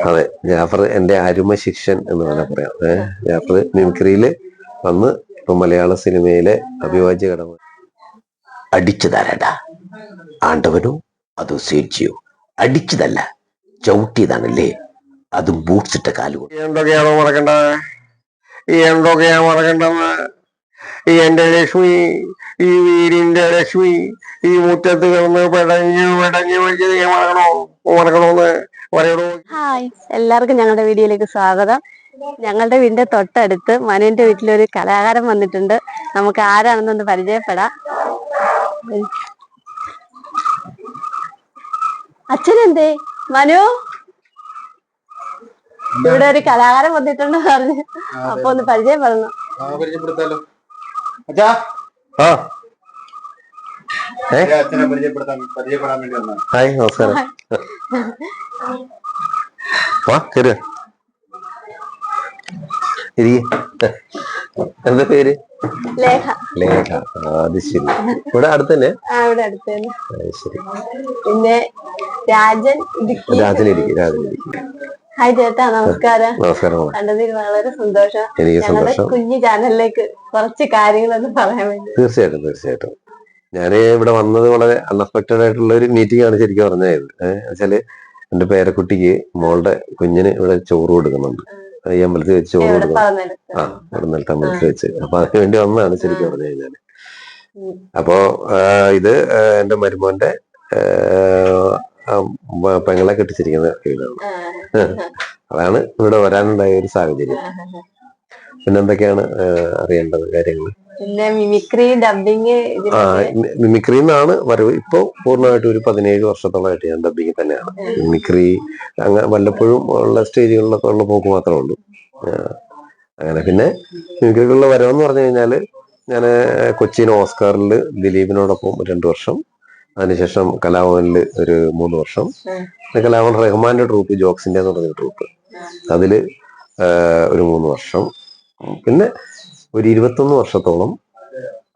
അതെ, ജാഫർ എന്റെ അരുമ ശിഷ്യൻ എന്ന് വേണം പറയാം. ജാഫർ മിമിക്രിയില് വന്ന് ഇപ്പൊ മലയാള സിനിമയിലെ അഭിവാജ്യ ഘടകം. അടിച്ചു തരടാ ആണ്ടവനോ അതോ സേഡ്ജിയോ? അടിച്ചതല്ല, ചവിട്ടിയതാണല്ലേ, അതും ബൂട്ട്സ് ഇട്ട കാലുകൊണ്ട്. എന്തൊക്കെയാണോ മറക്കണ്ടത്? എന്തൊക്കെയാ മറക്കണ്ടെന്ന്? എന്റെ ലക്ഷ്മി, ഈ വീടിന്റെ ലക്ഷ്മി, ഈ മുറ്റത്ത് കിടന്ന് പെടഞ്ഞു മരിച്ചത് ഞാൻ മറക്കണോന്ന് പറയണോ? ഹായ്, എല്ലാവർക്കും ഞങ്ങളുടെ വീഡിയോയിലേക്ക് സ്വാഗതം. ഞങ്ങളുടെ വീടിന്റെ തൊട്ടടുത്ത് മനുവിന്റെ വീട്ടിലൊരു കലാകാരൻ വന്നിട്ടുണ്ട്. നമുക്ക് ആരാണെന്നൊന്ന് പരിചയപ്പെടാം. അച്ഛനെന്തേ മനു? ഇവിടെ ഒരു കലാകാരൻ വന്നിട്ടുണ്ട് പറഞ്ഞു. അപ്പൊ ഒന്ന് പരിചയപ്പെടണം. പരിചയപ്പെടുത്താലോ? പരിചയപ്പെടാൻ വേണ്ടി വന്നാ. ഹായ്, നമസ്കാരം. എന്താ പേര്? ലേഖ. ലേഖ. അത് ശരി. ഇവിടെ അടുത്ത് തന്നെ? ഇവിടെ അടുത്ത് തന്നെ. ശരി. പിന്നെ രാജൻ. രാജൻ ഇരിക്കും. ഹായ് ചേട്ടാ, നമസ്കാരം. നമസ്കാരം. കണ്ടതിൽ വളരെ സന്തോഷം. എനിക്ക് ഞങ്ങളുടെ സന്തോഷം. കുഞ്ഞു ചാനലിലേക്ക് കുറച്ച് കാര്യങ്ങളൊന്ന് പറയാൻ വേണ്ടി. തീർച്ചയായിട്ടും. ഞാൻ ഇവിടെ വന്നത് വളരെ അൺഎക്സ്പെക്ടഡ് ആയിട്ടുള്ള ഒരു മീറ്റിംഗ് ആണ് ശരിക്കും പറഞ്ഞത്. വെച്ചാല് എന്റെ പേരക്കുട്ടിക്ക് മോളുടെ കുഞ്ഞിന് ഇവിടെ ചോറ് കൊടുക്കുന്നുണ്ട്. ഈ അമ്പലത്തിൽ വെച്ച് ചോറ് കൊടുക്കണം. ഇവിടെ നിലത്ത് അമ്പലത്തിൽ വെച്ച്. അപ്പൊ അതിന് വേണ്ടി വന്നതാണ് ശരിക്കും പറഞ്ഞു കഴിഞ്ഞാല്. അപ്പോ ഇത് എന്റെ മരുമോന്റെ പെങ്ങളെ കെട്ടിച്ചിരിക്കുന്ന വീടാണ്. അതാണ് ഇവിടെ വരാനുണ്ടായ ഒരു സാഹചര്യം. പിന്നെന്തൊക്കെയാണ് അറിയേണ്ടത് കാര്യങ്ങൾ? പിന്നെ മിമിക്രി, ഡബിങ്. മിമിക്രി എന്നാണ് വരവ്. ഇപ്പൊ പൂർണ്ണമായിട്ട് ഒരു 17 വർഷത്തോളമായിട്ട് ഞാൻ ഡബിങ് തന്നെയാണ്. മിമിക്രി അങ്ങനെ വല്ലപ്പോഴും ഉള്ള സ്റ്റേജുകളിലൊക്കെ ഉള്ള പോക്ക് മാത്രമേ ഉള്ളൂ. അങ്ങനെ പിന്നെ മിമിക്രിക്കുള്ള വരവെന്ന് പറഞ്ഞു കഴിഞ്ഞാല് ഞാൻ കൊച്ചിയിൽ ഓസ്കാറിൽ ദിലീപിനോടൊപ്പം 2 വർഷം, അതിനുശേഷം കലാഭവനിൽ ഒരു 3 വർഷം, കലാഭവൻ റഹ്മാന്റെ ട്രൂപ്പ് ജോക്സിന്റെ എന്ന് പറഞ്ഞ ട്രൂപ്പ്, അതില് ഒരു 3 വർഷം, പിന്നെ ഒരു 21 വർഷത്തോളം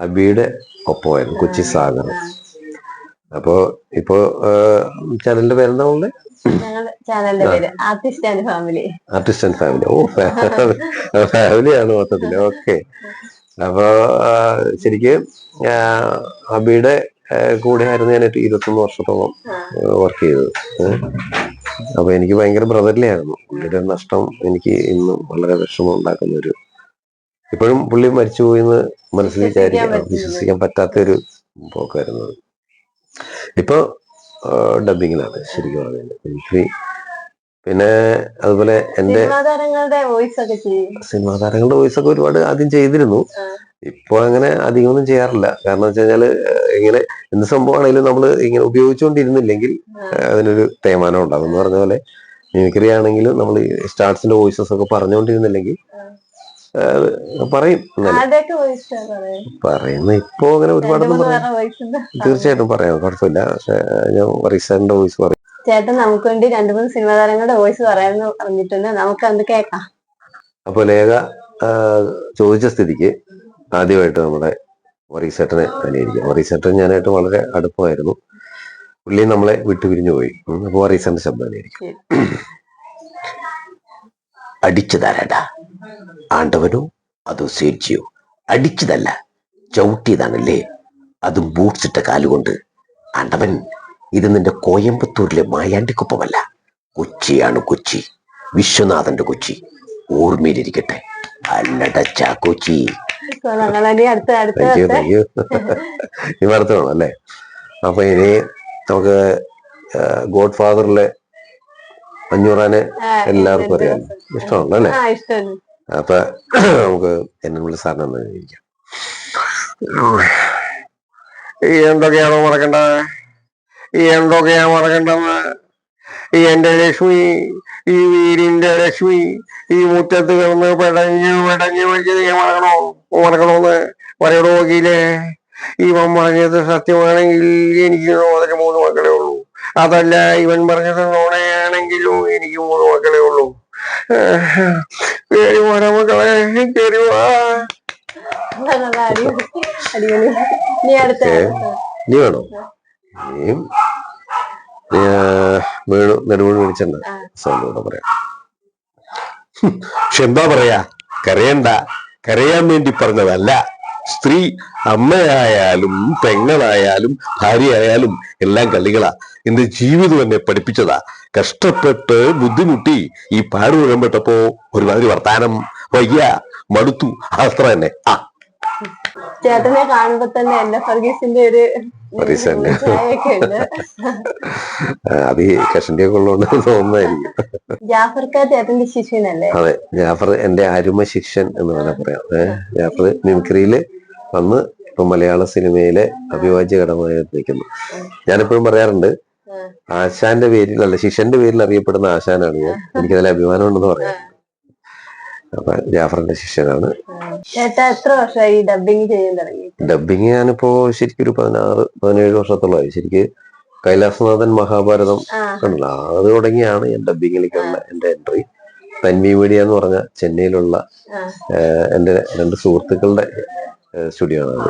അബിയുടെ ഒപ്പമായിരുന്നു കൊച്ചി സാഗർ. അപ്പൊ ഇപ്പോ ചാനലിന്റെ പേരെന്താ ഉള്ളത്? Artist and family. ഓ, ഫാമിലിയാണ് മൊത്തത്തില്. ഓക്കെ. അപ്പൊ ശരിക്കും അബിയുടെ കൂടെ ആയിരുന്നു ഞാൻ 21 വർഷത്തോളം വർക്ക് ചെയ്തത്. അപ്പൊ എനിക്ക് ഭയങ്കര ബ്രദർലി ആയിരുന്നു. പുള്ളിയുടെ നഷ്ടം എനിക്ക് ഇന്നും വളരെ വിഷമം ഉണ്ടാക്കുന്ന ഒരു, ഇപ്പോഴും പുള്ളി മരിച്ചുപോയിന്ന് മനസ്സിൽ വിശ്വസിക്കാൻ പറ്റാത്തൊരു പോക്കായിരുന്നു. ഇപ്പൊ ഡബിങ്ങിലാണ് ശരിക്കും പറഞ്ഞത്. എനിക്ക് പിന്നെ അതുപോലെ എന്റെ സിനിമാ താരങ്ങളുടെ വോയിസ് ഒക്കെ ഒരുപാട് ആദ്യം ചെയ്തിരുന്നു. ഇപ്പൊ അങ്ങനെ അധികമൊന്നും ചെയ്യാറില്ല. കാരണം വെച്ച് കഴിഞ്ഞാല് ഇങ്ങനെ എന്ത് സംഭവമാണെങ്കിലും നമ്മൾ ഇങ്ങനെ ഉപയോഗിച്ചുകൊണ്ടിരുന്നില്ലെങ്കിൽ അതിനൊരു തേയ്മാനം ഉണ്ടാകും. എന്ന് പറഞ്ഞ പോലെ മിമിക്രി ആണെങ്കിലും നമ്മൾ സ്റ്റാർസിന്റെ വോയിസസ് ഒക്കെ പറഞ്ഞുകൊണ്ടിരുന്നില്ലെങ്കിൽ പറയും. പറയുന്ന ഇപ്പൊ അങ്ങനെ ഒരുപാടൊന്നും തീർച്ചയായിട്ടും പറയാം, കുഴപ്പമില്ല. പക്ഷെ ഞാൻ റീസെന്റ് വോയിസ് പറയും. ചേട്ടൻ നമുക്ക് വേണ്ടി 2-3 സിനിമാ താരങ്ങളുടെ വോയിസ് പറയാമെന്ന് പറഞ്ഞിട്ടുണ്ട്. നമുക്ക് അത് കേൾക്കാം. അപ്പൊ ലേഖ ചോദിച്ച സ്ഥിതിക്ക് ആദ്യമായിട്ട് നമ്മുടെ വറീസേട്ടനെ അനുകരിക്കാം. വറീസേട്ടൻ ഞാനായിട്ട് വളരെ അടുപ്പമായിരുന്നു. പുള്ളി നമ്മളെ വിട്ടുപിരിഞ്ഞു പോയി. അപ്പൊ വറീസേട്ടന്റെ ശബ്ദം അനുകരിക്കും. അടിച്ചു തരടാ ആണ്ടവനോ അതോ സേഡ്ജിയോ? അടിച്ചതല്ല, ചവിട്ടിയതാണല്ലേ, അതും ബൂട്ട്സ് ഇട്ട കാലുകൊണ്ട്. ആണ്ടവൻ, ഇത് നിന്റെ കോയമ്പത്തൂരിലെ മായാണ്ടിക്കൊപ്പമല്ല, കൊച്ചിയാണ് കൊച്ചി, വിശ്വനാഥന്റെ കൊച്ചി. ഓർമ്മയിലിരിക്കട്ടെ. അല്ലടച്ച കൊച്ചി. ഈ അടുത്ത് വേണം അല്ലേ? അപ്പൊ ഇനി നമുക്ക് ഗോഡ് ഫാദറിലെ അഞ്ഞൂറാനെ എല്ലാവർക്കും അറിയാം, ഇഷ്ടമാണല്ലോ അല്ലേ? അപ്പൊ നമുക്ക് എന്നുള്ള സാറിന് ഇരിക്കാം. എന്തൊക്കെയാണോ മറക്കണ്ടത്? എന്തൊക്കെയാ മറക്കണ്ടെന്ന്? എന്റെ ലക്ഷ്മി, ഈ വീടിന്റെ ലക്ഷ്മി, ഈ മുറ്റത്ത് കിടന്ന് പെടഞ്ഞു മരിച്ചത് ഞാൻ മറക്കണോന്ന് പറയണോ? നോക്കിയില്ലേ, ഇവൻ പറഞ്ഞത് സത്യമാണെങ്കിൽ എനിക്ക് 3 മക്കളെ ഉള്ളൂ. അതല്ല, ഇവൻ പറഞ്ഞത് നുണയാണെങ്കിലും എനിക്ക് 3 മക്കളെ ഉള്ളൂ. കേറി പോരാ മക്കളെ, കേറി വാ. നീ വേണോ? വേണു നെടുവേണു വിളിച്ചിട്ടുണ്ട് സൗണ്ടോടെ പറയാം. പക്ഷെ എന്താ പറയാ, കരയണ്ട, കരയാൻ വേണ്ടി പറഞ്ഞതല്ല. സ്ത്രീ അമ്മയായാലും പെങ്ങളായാലും ഭാര്യയായാലും എല്ലാം കളികളാ. എന്റെ ജീവിതം എന്നെ പഠിപ്പിച്ചതാ. കഷ്ടപ്പെട്ട് ബുദ്ധിമുട്ടി ഈ പാട് മുഴമ്പെട്ടപ്പോ ഒരുമാതിരി വർത്താനം വയ്യ, മടുത്തു, അത്ര തന്നെ. ചേട്ടനെ കാണുമ്പോ തന്നെ എന്നെ ഫർഗീസിന്റെ ഒരു ചായയൊക്കെ ഉണ്ട്. അത് ഈ കഷണ്ടിയൊക്കെ ഉള്ളതുകൊണ്ട് തോന്നുന്നതായിരിക്കും. ജാഫർക്ക ചേട്ടന്റെ ശിഷ്യനല്ലേ? അതെ, ജാഫർ എന്റെ അരുമ ശിഷ്യൻ എന്ന് വേണം പറയാം. ജാഫർ മിമിക്രിയില് വന്ന് ഇപ്പൊ മലയാള സിനിമയിലെ അഭിവാജ്യ ഘടകമായി നിൽക്കുന്നു. ഞാനെപ്പോഴും പറയാറുണ്ട്, ആശാന്റെ പേരിൽ അല്ല ശിഷ്യന്റെ പേരിൽ അറിയപ്പെടുന്ന ആശാനാണ് ഞാൻ. എനിക്കതിൽ അഭിമാനം ഉണ്ടെന്ന് പറയാം. അപ്പൊ ജാഫറിന്റെ ശിഷ്യനാണ്. ചേട്ടാ എത്ര വർഷമായി ഡബിങ് ചെയ്യാൻ തുടങ്ങി? ഡബിങ് ഞാനിപ്പോ ശരിക്കും ഒരു 16-17 വർഷത്തോളമായി. ശരിക്ക് കൈലാസനാഥൻ മഹാഭാരതം കണ്ടല്ലോ, അത് തുടങ്ങിയാണ് ഞാൻ ഡബിങ്ങിലേക്കുള്ള എന്റെ എൻട്രി. തൻവി മീഡിയ എന്ന് പറഞ്ഞ ചെന്നൈയിലുള്ള എന്റെ 2 സുഹൃത്തുക്കളുടെ സ്റ്റുഡിയോ ആണ്.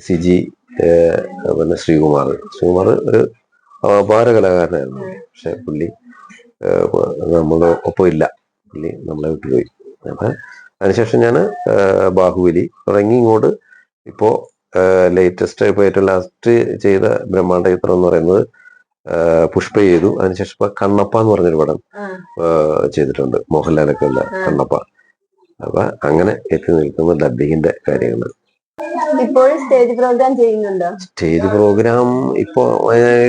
സിജി പിന്നെ ശ്രീകുമാർ ഒരു അപാര കലാകാരനായിരുന്നു. പക്ഷെ പുള്ളി നമ്മുടെ ഒപ്പം ഇല്ല, പുള്ളി നമ്മളെ വിട്ടുപോയി. അപ്പൊ അതിനുശേഷം ഞാൻ ബാഹുബലി തുടങ്ങി ഇങ്ങോട്ട് ഇപ്പോ ലേറ്റസ്റ്റ് ഇപ്പൊ ഏറ്റവും ലാസ്റ്റ് ചെയ്ത ബ്രഹ്മാണ്ഡ ചിത്രം എന്ന് പറയുന്നത് പുഷ്പ ചെയ്തു. അതിനുശേഷം ഇപ്പൊ കണ്ണപ്പ എന്ന് പറഞ്ഞൊരു പടം ചെയ്തിട്ടുണ്ട്, മോഹൻലാലൊക്കെ ഉള്ള കണ്ണപ്പ. അപ്പൊ അങ്ങനെ എത്തി നിൽക്കുന്ന ഡബിങ്ങിന്റെ കാര്യങ്ങൾ. ഇപ്പോഴും സ്റ്റേജ് പ്രോഗ്രാം ചെയ്യുന്നുണ്ടോ? സ്റ്റേജ് പ്രോഗ്രാം ഇപ്പോ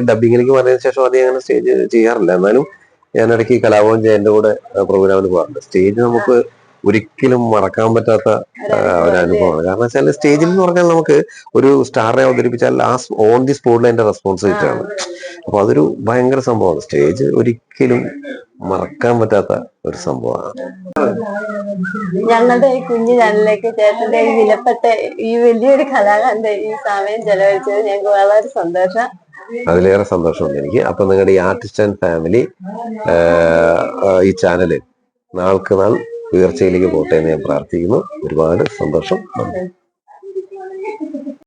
ഡബിങ്ങിലേക്ക് പറഞ്ഞതിന് ശേഷം അധികം അങ്ങനെ സ്റ്റേജ് ചെയ്യാറില്ല. എന്നാലും ഞാൻ ഇടയ്ക്ക് കലാഭവൻ ജയന്റെ കൂടെ പ്രോഗ്രാമിന് പോകാറുണ്ട്. സ്റ്റേജ് നമുക്ക് ഒരിക്കലും മറക്കാൻ പറ്റാത്ത ഒരനുഭവമാണ്. കാരണം വെച്ചാൽ സ്റ്റേജിൽ എന്ന് പറഞ്ഞാൽ നമുക്ക് ഒരു സ്റ്റാറിനെ അവതരിപ്പിച്ചാൽ ഓൺ ദി സ്പോട്ടിൽ അതിന്റെ റെസ്പോൺസിബിലിറ്റി ആണ്. അപ്പൊ അതൊരു ഭയങ്കര സംഭവമാണ്. സ്റ്റേജ് ഒരിക്കലും മറക്കാൻ പറ്റാത്ത ഒരു സംഭവമാണ്. ഞങ്ങളുടെ ഈ കുഞ്ഞു ചാനലിലേക്ക് ചേട്ടന്റെ ഈ വിലപ്പെട്ട ഈ വലിയൊരു കലാകാരന്റെ ഈ സമയം ചെലവഴിച്ചത് ഞങ്ങൾക്ക് വളരെ സന്തോഷം. അതിലേറെ സന്തോഷമുണ്ട് എനിക്ക്. അപ്പൊ നിങ്ങളുടെ ഈ ആർട്ടിസ്റ്റ് ആൻഡ് ഫാമിലി ഈ ചാനല് നാൾക്ക് നാൾ ഉയർച്ചയിലേക്ക് പോട്ടെ എന്ന് ഞാൻ പ്രാർത്ഥിക്കുന്നു. ഒരുപാട് സന്തോഷം.